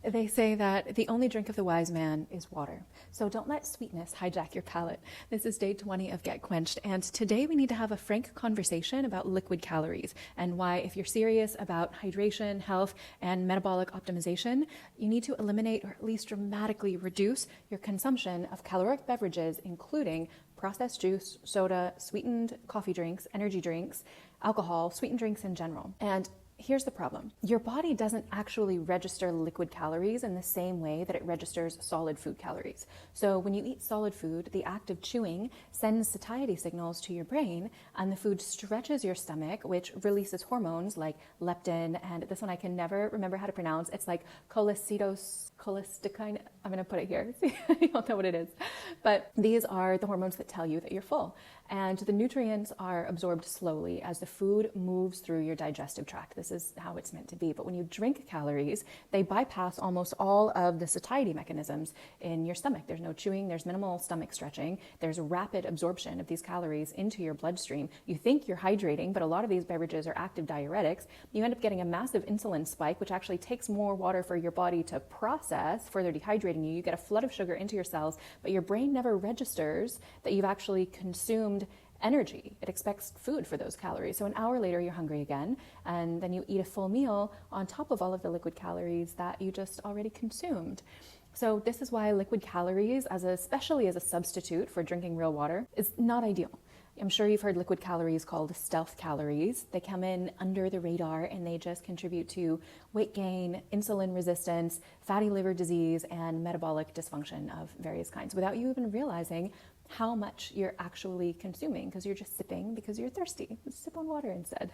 They say that the only drink of the wise man is water. So don't let sweetness hijack your palate. This is day 20 of Get Quenched, and today we need to have a frank conversation about liquid calories and why, if you're serious about hydration, health, and metabolic optimization, you need to eliminate or at least dramatically reduce your consumption of caloric beverages, including processed juice, soda, sweetened coffee drinks, energy drinks, alcohol, sweetened drinks in general. And here's the problem. Your body doesn't actually register liquid calories in the same way that it registers solid food calories. So when you eat solid food, the act of chewing sends satiety signals to your brain, and the food stretches your stomach, which releases hormones like leptin, and this one I can never remember how to pronounce. It's like cholecystokine. I'm going to put it here. You don't know what it is. But these are the hormones that tell you that you're full. And the nutrients are absorbed slowly as the food moves through your digestive tract. This is how it's meant to be. But when you drink calories, they bypass almost all of the satiety mechanisms in your stomach. There's no chewing, there's minimal stomach stretching, there's rapid absorption of these calories into your bloodstream. You think you're hydrating, but a lot of these beverages are active diuretics. You end up getting a massive insulin spike, which actually takes more water for your body to process, further dehydrating you. You get a flood of sugar into your cells, but your brain never registers that you've actually consumed energy. It expects food for those calories. So an hour later, you're hungry again, and then you eat a full meal on top of all of the liquid calories that you just already consumed. So this is why liquid calories, especially as a substitute for drinking real water, is not ideal. I'm sure you've heard liquid calories called stealth calories. They come in under the radar and they just contribute to weight gain, insulin resistance, fatty liver disease, and metabolic dysfunction of various kinds without you even realizing how much you're actually consuming, because you're just sipping because you're thirsty. Sip on water instead.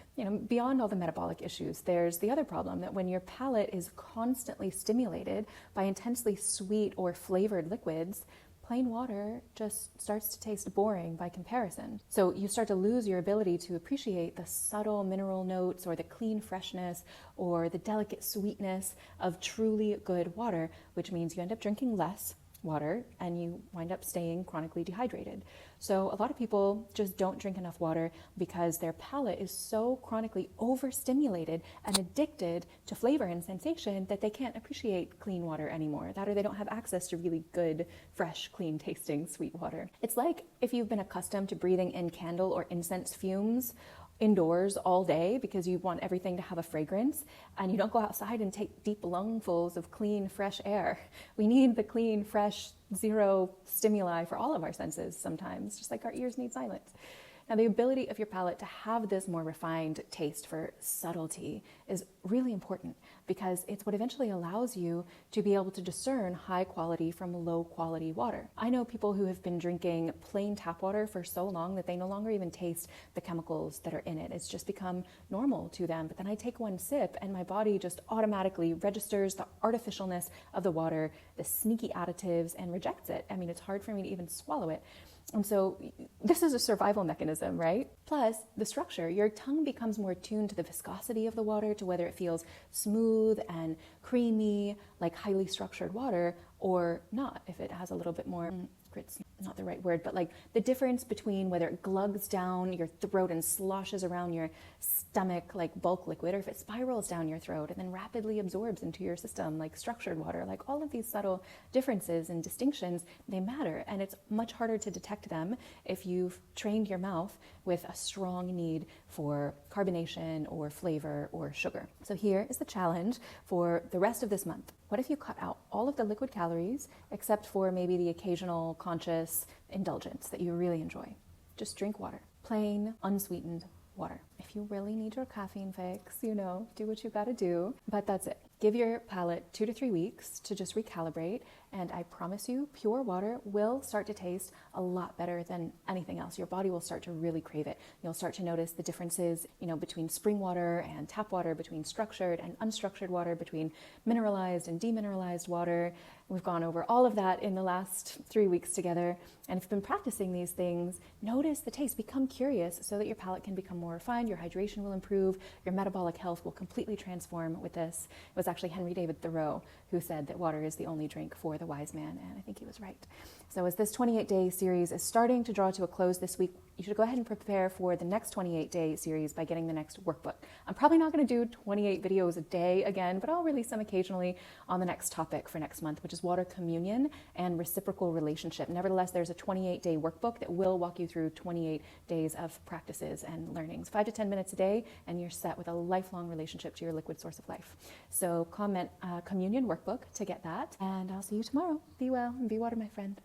Beyond all the metabolic issues, there's the other problem that when your palate is constantly stimulated by intensely sweet or flavored liquids, plain water just starts to taste boring by comparison. So you start to lose your ability to appreciate the subtle mineral notes or the clean freshness or the delicate sweetness of truly good water, which means you end up drinking less water and you wind up staying chronically dehydrated. So a lot of people just don't drink enough water because their palate is so chronically overstimulated and addicted to flavor and sensation that they can't appreciate clean water anymore. That or they don't have access to really good, fresh, clean tasting sweet water. It's like if you've been accustomed to breathing in candle or incense fumes indoors all day because you want everything to have a fragrance, and you don't go outside and take deep lungfuls of clean, fresh air. We need the clean, fresh, zero stimuli for all of our senses sometimes, just like our ears need silence. Now, the ability of your palate to have this more refined taste for subtlety is really important because it's what eventually allows you to be able to discern high quality from low quality water. I know people who have been drinking plain tap water for so long that they no longer even taste the chemicals that are in it. It's just become normal to them. But then I take one sip and my body just automatically registers the artificialness of the water, the sneaky additives, and rejects it. I mean, it's hard for me to even swallow it. And so this is a survival mechanism, right? Plus the structure, your tongue becomes more attuned to the viscosity of the water, to whether it feels smooth and creamy, like highly structured water, or not, if it has a little bit more, grit's not the right word, but like the difference between whether it glugs down your throat and sloshes around your stomach like bulk liquid, or if it spirals down your throat and then rapidly absorbs into your system like structured water. Like all of these subtle differences and distinctions, they matter, and it's much harder to detect them if you've trained your mouth with a strong need for carbonation or flavor or sugar. So here is the challenge for the rest of this month. What if you cut out all of the liquid calories except for maybe the occasional conscious indulgence that you really enjoy? Just drink water, plain, unsweetened water. If you really need your caffeine fix, do what you gotta do, but that's it. Give your palate 2 to 3 weeks to just recalibrate, and I promise you, pure water will start to taste a lot better than anything else. Your body will start to really crave it. You'll start to notice the differences, between spring water and tap water, between structured and unstructured water, between mineralized and demineralized water. We've gone over all of that in the last 3 weeks together, and if you've been practicing these things, notice the taste, become curious so that your palate can become more refined, your hydration will improve, your metabolic health will completely transform with this. It was actually Henry David Thoreau who said that water is the only drink for the a wise man, and I think he was right. So as this 28-day series is starting to draw to a close this week, you should go ahead and prepare for the next 28-day series by getting the next workbook. I'm probably not going to do 28 videos a day again, but I'll release them occasionally on the next topic for next month, which is water communion and reciprocal relationship. Nevertheless, there's a 28-day workbook that will walk you through 28 days of practices and learnings. 5 to 10 minutes a day, and you're set with a lifelong relationship to your liquid source of life. So comment communion workbook to get that, and I'll see you tomorrow. Be well and be water, my friend.